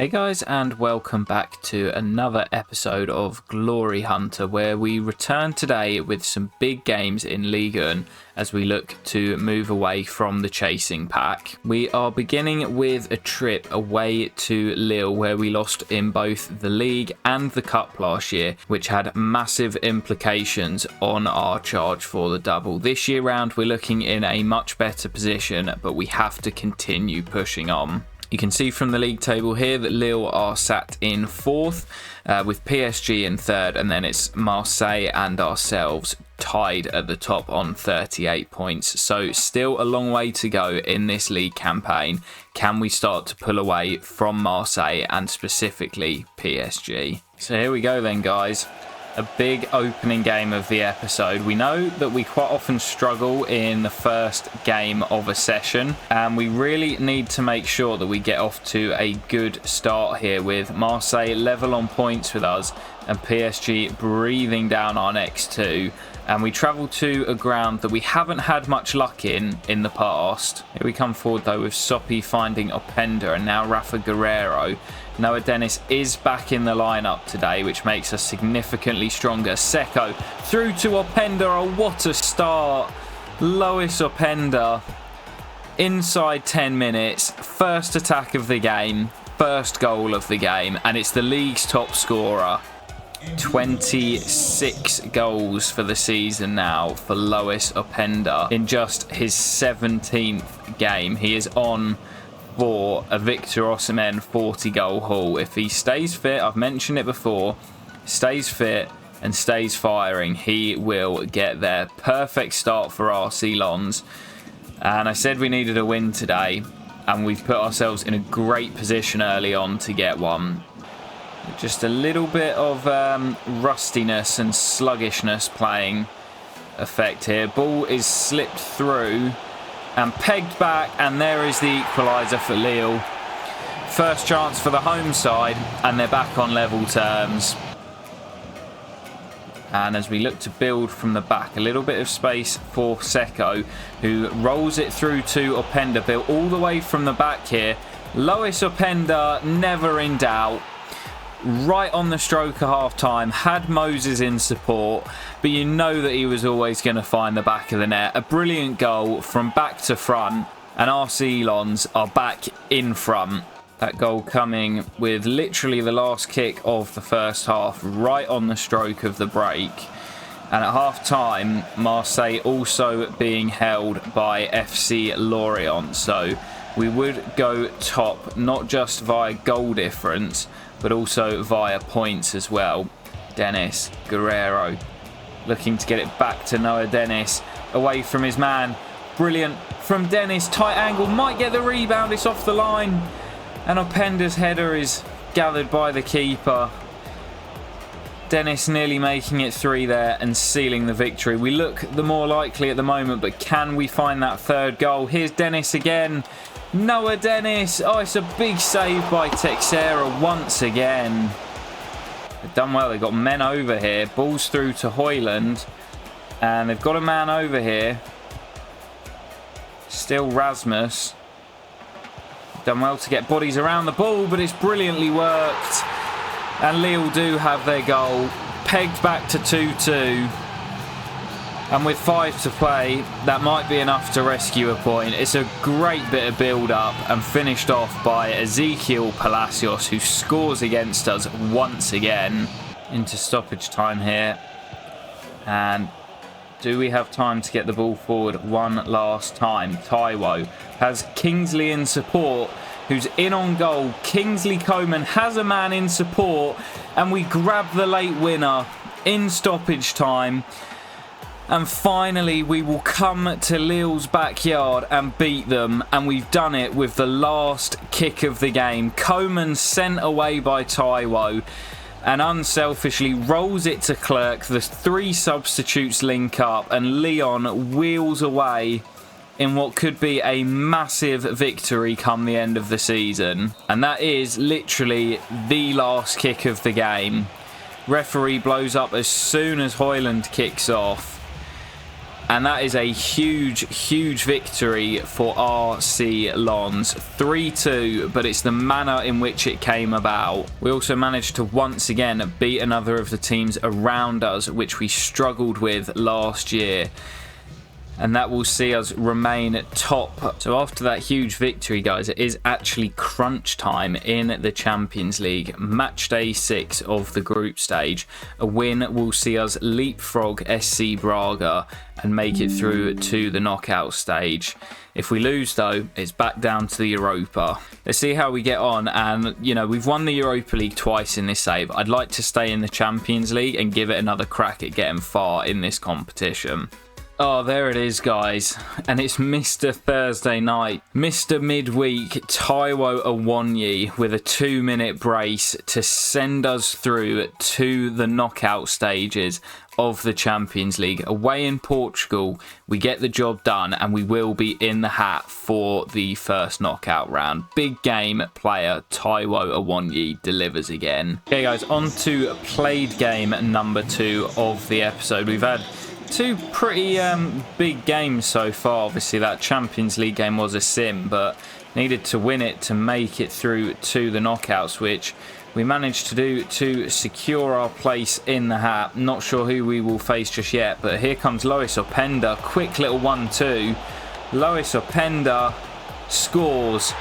Hey guys, and welcome back to another episode of Glory Hunter, where we return today with some big games in Ligue 1 as we look to move away from the chasing pack. We are beginning with a trip away to Lille, where we lost in both the league and the cup last year, which had massive implications on our charge for the double. This year round we're looking in a much better position, but we have to continue pushing on. You can see from the league table here that Lille are sat in 4th with PSG in 3rd, and then it's Marseille and ourselves tied at the top on 38 points. So still a long way to go in this league campaign. Can we start to pull away from Marseille and specifically PSG? So here we go then, guys. A big opening game of the episode. We know that we quite often struggle in the first game of a session, and we really need to make sure that we get off to a good start here, with Marseille level on points with us and PSG breathing down our next two. And we travel to a ground that we haven't had much luck in the past. Here we come forward though with Soppy finding Openda and now Rafa Guerrero. Noah Dennis is back in the lineup today, which makes us significantly stronger. Seko through to Openda. Oh, what a start. Lois Openda inside 10 minutes. First attack of the game. First goal of the game. And it's the league's top scorer. 26 goals for the season now for Lois Openda in just his 17th game. He is on for a Victor Osimhen 40-goal haul. If he stays fit, I've mentioned it before, stays fit and stays firing, he will get there. Perfect start for our Ceylons. And I said we needed a win today, and we've put ourselves in a great position early on to get one. Just a little bit of rustiness and sluggishness playing effect here. Ball is slipped through and pegged back, and there is the equaliser for Lille. First chance for the home side, and they're back on level terms. And as we look to build from the back, a little bit of space for Seko, who rolls it through to Openda. Built all the way from the back here. Lois Openda, never in doubt. Right on the stroke of half time, had Moses in support, but you know that he was always going to find the back of the net. A brilliant goal from back to front, and our Ceylons are back in front. That goal coming with literally the last kick of the first half, right on the stroke of the break. And at half time, Marseille also being held by FC Lorient. So we would go top, not just via goal difference, but also via points as well. Dennis, Guerrero, looking to get it back to Noah Dennis, away from his man. Brilliant from Dennis, tight angle, might get the rebound, it's off the line. And Openda's header is gathered by the keeper. Dennis nearly making it 3 there and sealing the victory. We look the more likely at the moment, but can we find that third goal? Here's Dennis again. Noah Dennis. Oh, it's a big save by Texera once again. They've done well. They've got men over here. Ball's through to Hoyland. And they've got a man over here. Still Rasmus. Done well to get bodies around the ball, but it's brilliantly worked. And Lille do have their goal. Pegged back to 2-2. And with 5 to play, that might be enough to rescue a point. It's a great bit of build-up and finished off by Ezequiel Palacios, who scores against us once again. Into stoppage time here. And do we have time to get the ball forward one last time? Taiwo has Kingsley in support, who's in on goal. Kingsley Coman has a man in support, and we grab the late winner in stoppage time. And finally, we will come to Lille's backyard and beat them. And we've done it with the last kick of the game. Coman sent away by Taiwo and unselfishly rolls it to Clerc. The 3 substitutes link up and Leon wheels away in what could be a massive victory come the end of the season. And that is literally the last kick of the game. Referee blows up as soon as Hoyland kicks off. And that is a huge, huge victory for RC Lens. 3-2, but it's the manner in which it came about. We also managed to once again beat another of the teams around us, which we struggled with last year. And that will see us remain top. So after that huge victory, guys, it is actually crunch time in the Champions League. Match day 6 of the group stage. A win will see us leapfrog SC Braga and make it through to the knockout stage. If we lose, though, it's back down to the Europa. Let's see how we get on. And, you know, we've won the Europa League twice in this save. I'd like to stay in the Champions League and give it another crack at getting far in this competition. Oh, there it is, guys. And it's Mr. Thursday night. Mr. Midweek, Taiwo Awoniyi with a 2-minute brace to send us through to the knockout stages of the Champions League. Away in Portugal, we get the job done and we will be in the hat for the first knockout round. Big game player Taiwo Awoniyi delivers again. Okay, guys, on to played game number 2 of the episode. We've had 2 pretty big games so far. Obviously that Champions League game was a sim, but needed to win it to make it through to the knockouts, which we managed to do to secure our place in the hat. Not sure who we will face just yet, but here comes Lois Openda. Quick little 1-2. Lois Openda scores.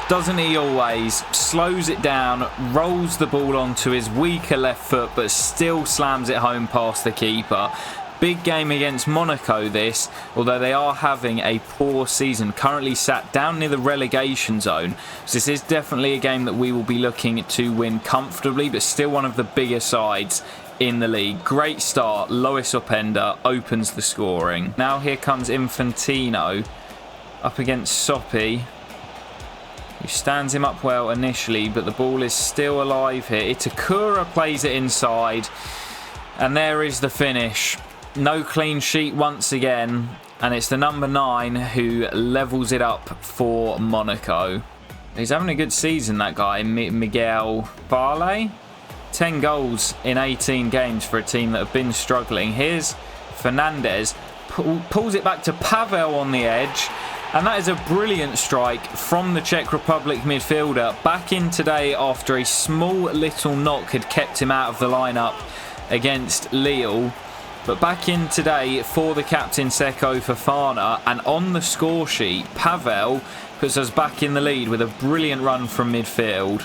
Doesn't he always? Slows it down, rolls the ball onto his weaker left foot, but still slams it home past the keeper. Big game against Monaco this, although they are having a poor season, currently sat down near the relegation zone. So this is definitely a game that we will be looking to win comfortably, but still one of the bigger sides in the league. Great start. Lois Openda opens the scoring. Now here comes Infantino up against Sopi, who stands him up well initially, but the ball is still alive here. Itakura plays it inside, and there is the finish. No clean sheet once again, and it's the number 9 who levels it up for Monaco. He's having a good season, that guy, Miguel Barley. 10 goals in 18 games for a team that have been struggling. Here's Fernandez, pulls it back to Pavel on the edge, and that is a brilliant strike from the Czech Republic midfielder. Back in today after a small little knock had kept him out of the lineup against Lille. But back in today for the captain Seko Fofana, and on the score sheet, Pavel puts us back in the lead with a brilliant run from midfield.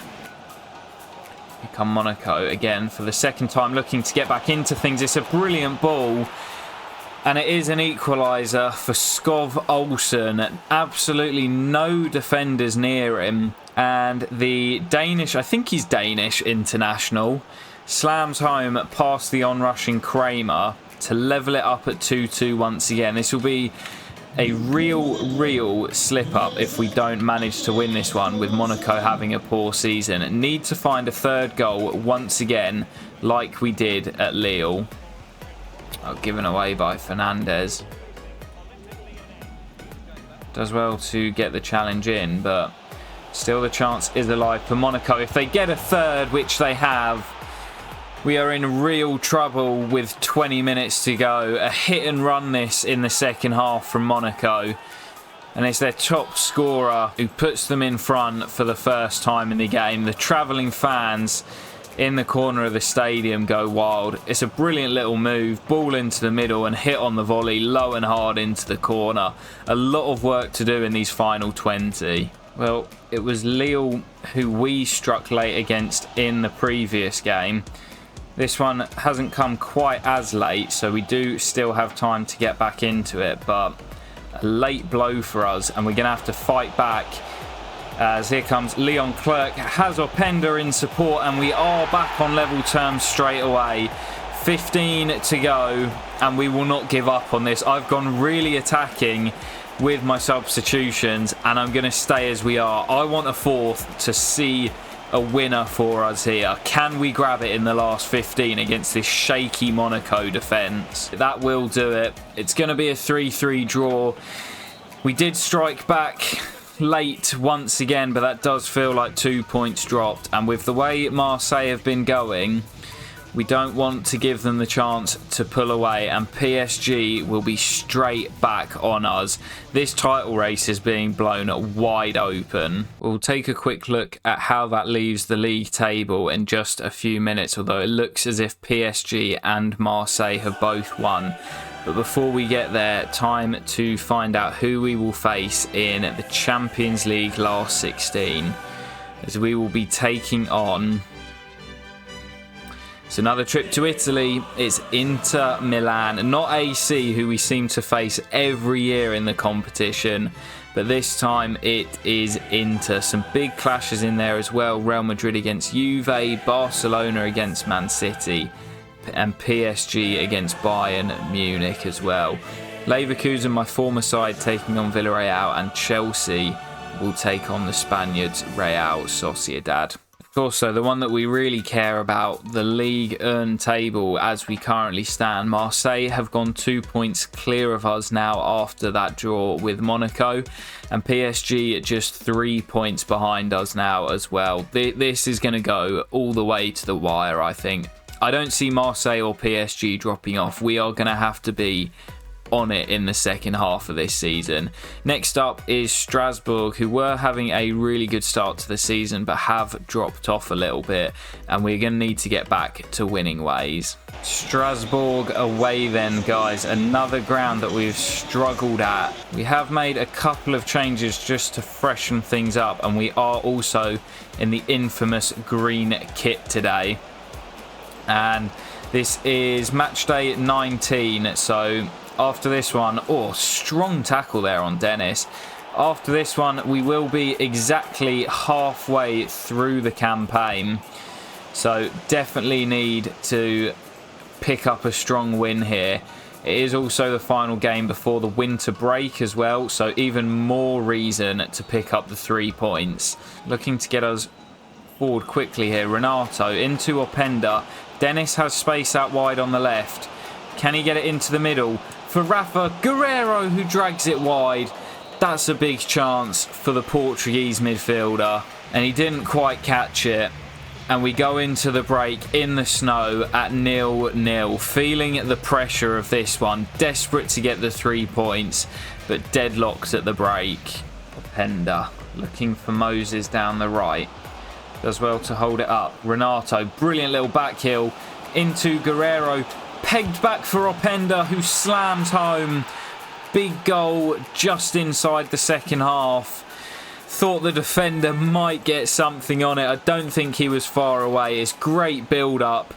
Here come Monaco again for the second time, looking to get back into things. It's a brilliant ball, and it is an equaliser for Skov Olsen. Absolutely no defenders near him, and the Danish, I think he's Danish international, slams home past the onrushing Kramer to level it up at 2-2 once again. This will be a real slip up if we don't manage to win this one, with Monaco having a poor season. Need to find a third goal once again like we did at Lille. Oh, given away by Fernandez. Does well to get the challenge in, but still the chance is alive for Monaco. If they get a third, which they have, we are in real trouble with 20 minutes to go. A hit and run this in the second half from Monaco. And it's their top scorer who puts them in front for the first time in the game. The travelling fans in the corner of the stadium go wild. It's a brilliant little move. Ball into the middle and hit on the volley, low and hard into the corner. A lot of work to do in these final 20. Well, it was Lille who we struck late against in the previous game. This one hasn't come quite as late, so we do still have time to get back into it, but a late blow for us, and we're going to have to fight back, as here comes Leon Clerc, has Openda in support, and we are back on level terms straight away. 15 to go, and we will not give up on this. I've gone really attacking with my substitutions, and I'm going to stay as we are. I want a fourth to see a winner for us here. Can we grab it in the last 15 against this shaky Monaco defence? That will do it. It's going to be a 3-3 draw. We did strike back late once again, but that does feel like 2 points dropped. And with the way Marseille have been going, We don't want to give them the chance to pull away, and PSG will be straight back on us. This title race is being blown wide open. We'll take a quick look at how that leaves the league table in just a few minutes, although it looks as if PSG and Marseille have both won. But before we get there, time to find out who we will face in the Champions League last 16, as we will be taking on... It's another trip to Italy. It's Inter Milan, not AC, who we seem to face every year in the competition, but this time it is Inter. Some big clashes in there as well. Real Madrid against Juve, Barcelona against Man City, and PSG against Bayern Munich as well. Leverkusen, my former side, taking on Villarreal, and Chelsea will take on the Spaniards, Real Sociedad. Also, the one that we really care about, the Ligue 1 table as we currently stand. Marseille have gone 2 points clear of us now after that draw with Monaco, and PSG just 3 points behind us now as well. This is going to go all the way to the wire, I think. I don't see Marseille or PSG dropping off. We are going to have to be on it in the second half of this season. Next up is Strasbourg, who were having a really good start to the season but have dropped off a little bit, and we're going to need to get back to winning ways. Strasbourg away then, guys. Another ground that we've struggled at. We have made a couple of changes just to freshen things up, and we are also in the infamous green kit today. And this is match day 19, so after this one, strong tackle there on Dennis. After this one, we will be exactly halfway through the campaign. So definitely need to pick up a strong win here. It is also the final game before the winter break as well, so even more reason to pick up the 3 points. Looking to get us forward quickly here. Renato into Openda. Dennis has space out wide on the left. Can he get it into the middle? For Rafa Guerreiro, who drags it wide. That's a big chance for the Portuguese midfielder, and he didn't quite catch it. And we go into the break in the snow at 0-0, feeling the pressure of this one, desperate to get the 3 points, but deadlocked at the break. Openda looking for Moses down the right, does well to hold it up. Renato, brilliant little back heel into Guerreiro. Pegged back for Openda, who slams home. Big goal just inside the second half. Thought the defender might get something on it. I don't think he was far away. It's great build-up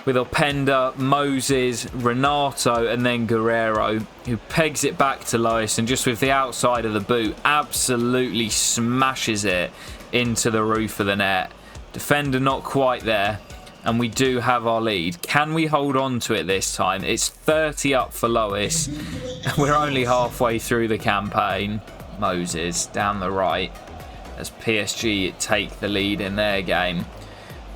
with Openda, Moses, Renato, and then Guerreiro, who pegs it back to Lois, and just with the outside of the boot, absolutely smashes it into the roof of the net. Defender not quite there. And we do have our lead. Can we hold on to it this time? It's 30 up for Lois. We're only halfway through the campaign. Moses down the right as PSG take the lead in their game.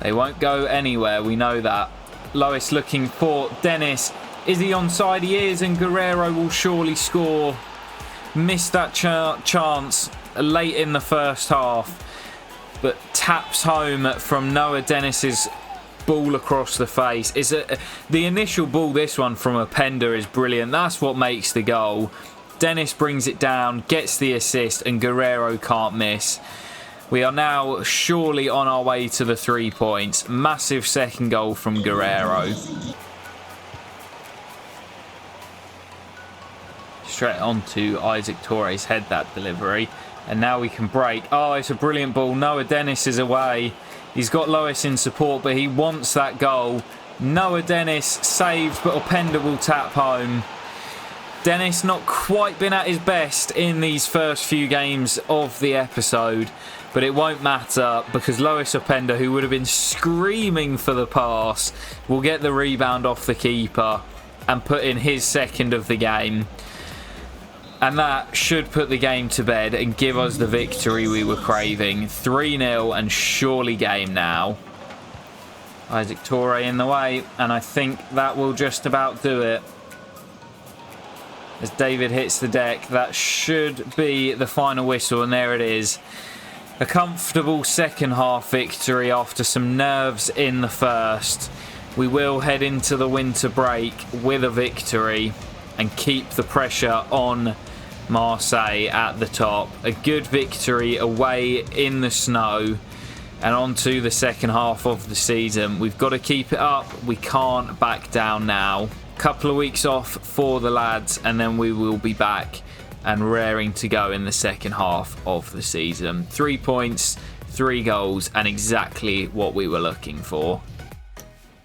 They won't go anywhere, we know that. Lois looking for Dennis. Is he onside? He is, and Guerreiro will surely score. Missed that chance late in the first half, but taps home from Noah Dennis's ball across the face. The initial ball, this one from Openda, is brilliant. That's what makes the goal. Dennis brings it down, gets the assist, and Guerreiro can't miss. We are now surely on our way to the 3 points. Massive second goal from Guerreiro. Straight onto Isaac Torres' head, that delivery. And now we can break. Oh, it's a brilliant ball. Noah Dennis is away. He's got Lois in support, but he wants that goal. Noah Dennis saved, but Openda will tap home. Dennis not quite been at his best in these first few games of the episode, but it won't matter because Lois Openda, who would have been screaming for the pass, will get the rebound off the keeper and put in his second of the game. And that should put the game to bed and give us the victory we were craving. 3-0 and surely game now. Isaac Torre in the way, and I think that will just about do it. As David hits the deck, that should be the final whistle, and there it is. A comfortable second half victory after some nerves in the first. we will head into the winter break with a victory and keep the pressure on Marseille at the top. A good victory away in the snow, and on to the second half of the season. We've got to keep it up. We can't back down now. Couple of weeks off for the lads, and then we will be back and raring to go in the second half of the season. 3 points, 3 goals, and exactly what we were looking for.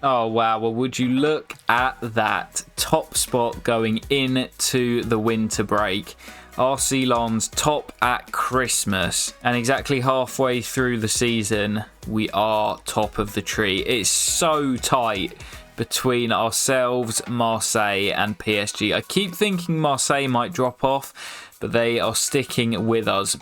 Oh wow, well would you look at that top spot going into the winter break. RC Lens top at Christmas, and exactly halfway through the season we are top of the tree. It's so tight between ourselves, Marseille and PSG. I keep thinking Marseille might drop off, but they are sticking with us.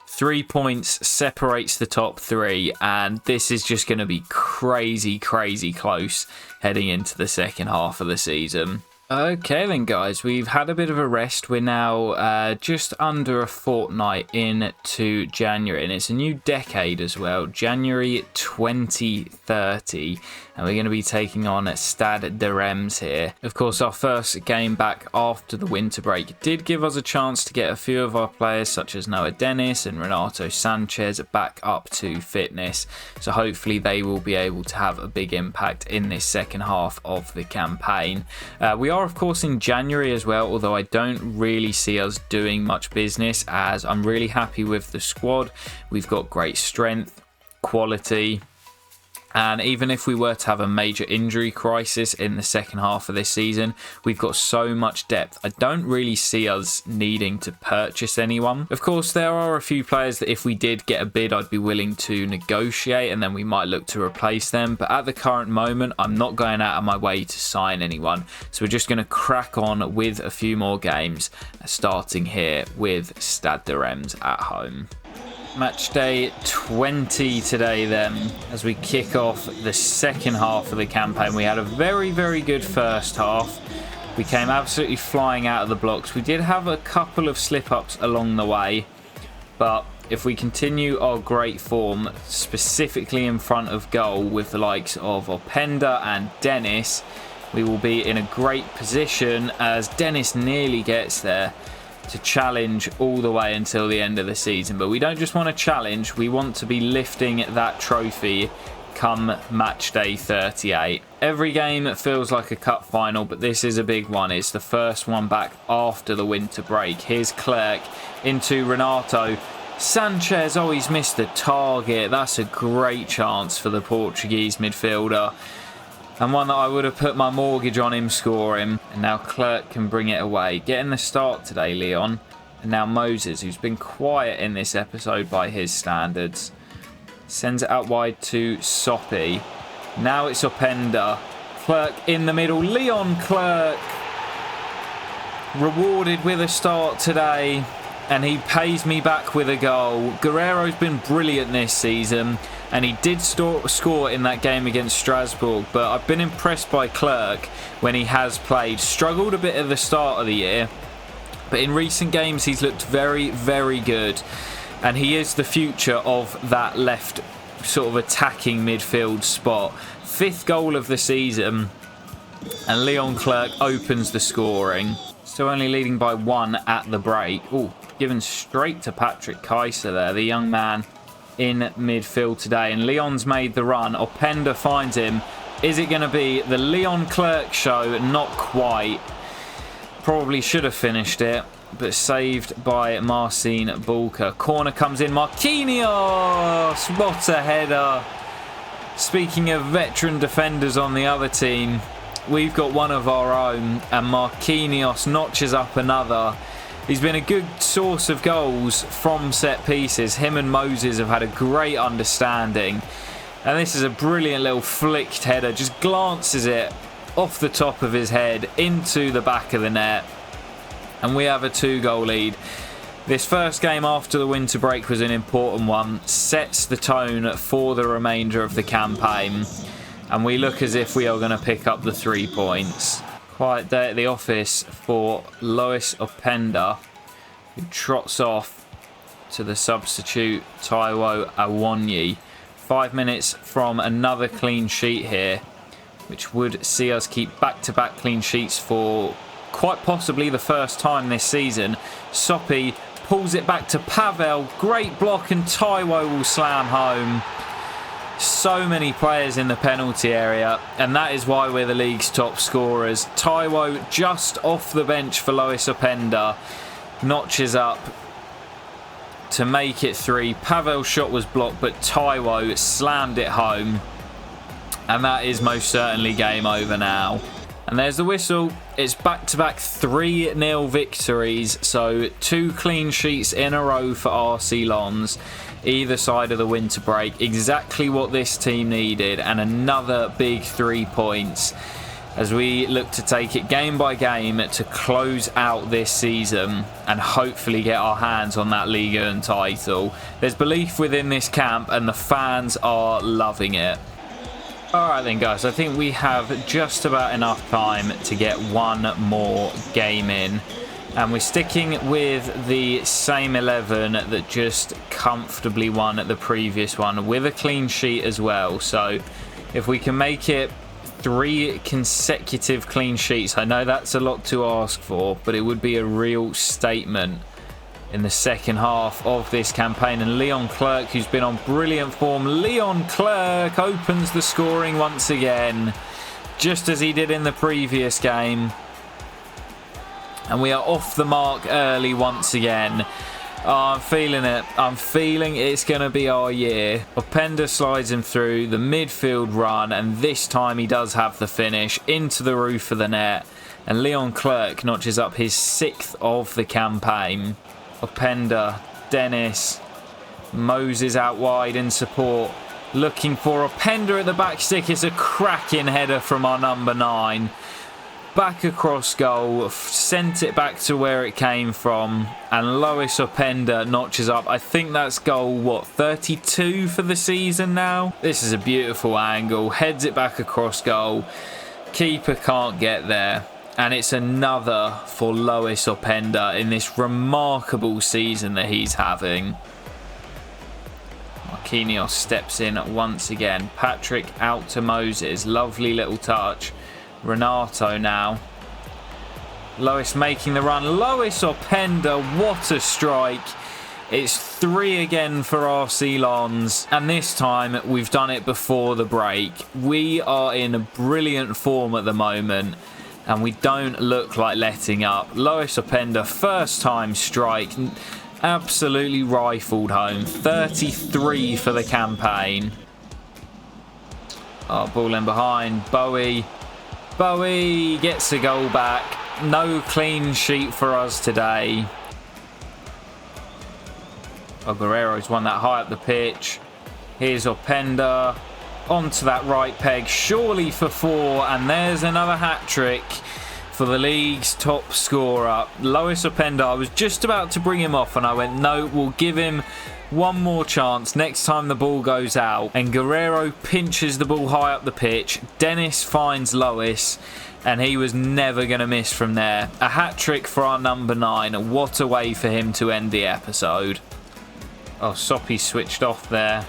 3 points separates the top 3, and this is just going to be crazy close heading into the second half of the season. Okay then guys, we've had a bit of a rest. We're now just under a fortnight into January, and it's a new decade as well, January 2030, and we're going to be taking on Stade de Reims here. Of course, our first game back after the winter break did give us a chance to get a few of our players such as Noah Dennis and Renato Sanchez back up to fitness, so hopefully they will be able to have a big impact in this second half of the campaign. We are of course in January as well, although I don't really see us doing much business, as I'm really happy with the squad. We've got great strength, quality, and even if we were to have a major injury crisis in the second half of this season, we've got so much depth. I don't really see us needing to purchase anyone. Of course, there are a few players that if we did get a bid, I'd be willing to negotiate, and then we might look to replace them. But at the current moment, I'm not going out of my way to sign anyone. So we're just going to crack on with a few more games, starting here with Stade de Reims at home. Match day 20 today then, as we kick off the second half of the campaign. We had a very good first half. We came absolutely flying out of the blocks. We did have a couple of slip-ups along the way, but if we continue our great form, specifically in front of goal with the likes of Openda and Dennis, we will be in a great position, as Dennis nearly gets there, to challenge all the way until the end of the season. But we don't just want to challenge, we want to be lifting that trophy come match day 38. Every game feels like a cup final, but this is a big one. It's the first one back after the winter break. Here's Clerc into Renato Sanchez. Oh, he's missed the target. That's a great chance for the Portuguese midfielder, and one that I would have put my mortgage on him scoring. And now Clerc can bring it away. Getting the start today, Leon. And now Moses, who's been quiet in this episode by his standards, sends it out wide to Soppy. Now it's Openda. Clerc in the middle. Leon Clerc rewarded with a start today, and he pays me back with a goal. Guerrero's been brilliant this season, and he did score in that game against Strasbourg, but I've been impressed by Clerc when he has played. Struggled a bit at the start of the year, but in recent games he's looked very good, and he is the future of that left sort of attacking midfield spot. 5th goal of the season, and Leon Clerc opens the scoring. Still only leading by 1 at the break. Oh, given straight to Patrick Kaiser there, the young man in midfield today, and Leon's made the run. Openda finds him. Is it going to be the Leon Clerc show? Not quite. Probably should have finished it, but saved by Marcin Bulka. Corner comes in. Marquinhos! What a header. Speaking of veteran defenders on the other team, we've got one of our own, and Marquinhos notches up another. He's been a good source of goals from set pieces. Him and Moses have had a great understanding. And this is a brilliant little flicked header. Just glances it off the top of his head into the back of the net. And we have a 2-goal lead. This first game after the winter break was an important one. Sets the tone for the remainder of the campaign. And we look as if we are going to pick up the 3 points. Quiet day at the office for Lois Openda, who trots off to the substitute Taiwo Awonyi. 5 minutes from another clean sheet here. which would see us keep back-to-back clean sheets for quite possibly the first time this season. Soppy pulls it back to Pavel. Great block, and Taiwo will slam home. So many players in the penalty area, and that is why we're the league's top scorers. Taiwo just off the bench for Lois Openda notches up to make it 3. Pavel's shot was blocked, but Taiwo slammed it home, and that is most certainly game over now. And there's the whistle. It's back-to-back 3-0 victories, so 2 clean sheets in a row for RC Lens, either side of the winter break. Exactly what this team needed, and another big 3 points as we look to take it game by game to close out this season and hopefully get our hands on that Ligue 1 title. There's belief within this camp, and the fans are loving it. Alright then guys, I think we have just about enough time to get one more game in. And we're sticking with the same 11 that just comfortably won at the previous one, with a clean sheet as well. So if we can make it 3 consecutive clean sheets, I know that's a lot to ask for, but it would be a real statement in the second half of this campaign. And Leon Clerc, who's been on brilliant form, Leon Clerc opens the scoring once again, just as he did in the previous game. And we are off the mark early once again. Oh, I'm feeling it. I'm feeling it's going to be our year. Openda slides him through the midfield run, and this time he does have the finish into the roof of the net. And Leon Clerc notches up his 6th of the campaign. Openda, Dennis, Moses out wide in support, looking for Openda at the back stick. It's a cracking header from our number 9. Back across goal, sent it back to where it came from, and Lois Openda notches up. I think that's goal, what, 32 for the season now? This is a beautiful angle, heads it back across goal. Keeper can't get there. And it's another for Lois Openda in this remarkable season that he's having. Marquinhos steps in once again. Patrick out to Moses. Lovely little touch. Renato now. Lois making the run. Lois Openda, what a strike. It's 3 again for RC Lens, and this time we've done it before the break. We are in brilliant form at the moment, and we don't look like letting up. Lois Openda, first time strike, absolutely rifled home. 33 for the campaign. Oh, ball in behind. Bowie gets a goal back. No clean sheet for us today. Oh, Guerrero's won that high up the pitch. Here's Openda. Onto that right peg, surely for 4, and there's another hat-trick for the league's top scorer. Lois Openda, I was just about to bring him off, and I went, no, we'll give him one more chance next time the ball goes out. And Guerrero pinches the ball high up the pitch. Dennis finds Lois, and he was never going to miss from there. A hat-trick for our number 9. What a way for him to end the episode. Oh, Soppy switched off there.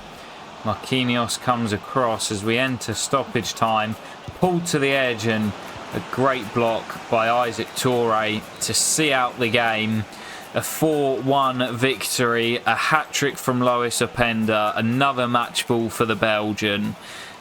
Marquinhos comes across as we enter stoppage time. Pulled to the edge, and a great block by Isaac Toure to see out the game. A 4-1 victory, a hat-trick from Lois Openda, another match ball for the Belgian,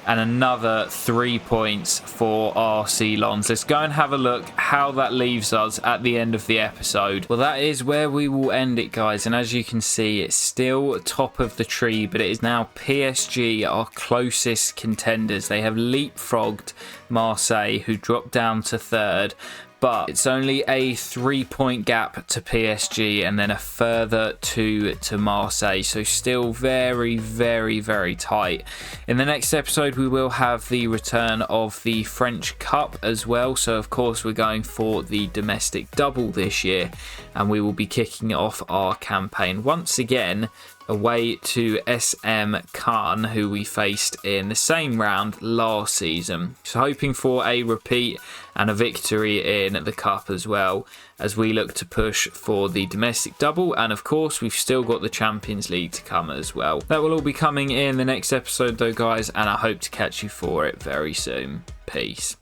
and another 3 points for RC Lens. Let's go and have a look how that leaves us at the end of the episode. Well, that is where we will end it, guys, and as you can see, it's still top of the tree, but it is now PSG, our closest contenders. They have leapfrogged Marseille, who dropped down to 3rd. But it's only a 3-point gap to PSG, and then a further 2 to Marseille. So still very, very, very tight. In the next episode, we will have the return of the French Cup as well. So, of course, we're going for the domestic double this year. And we will be kicking off our campaign once again away to SM Khan, who we faced in the same round last season. So hoping for a repeat and a victory in the cup as well, as we look to push for the domestic double. And of course, we've still got the Champions League to come as well. That will all be coming in the next episode though, guys, and I hope to catch you for it very soon. Peace.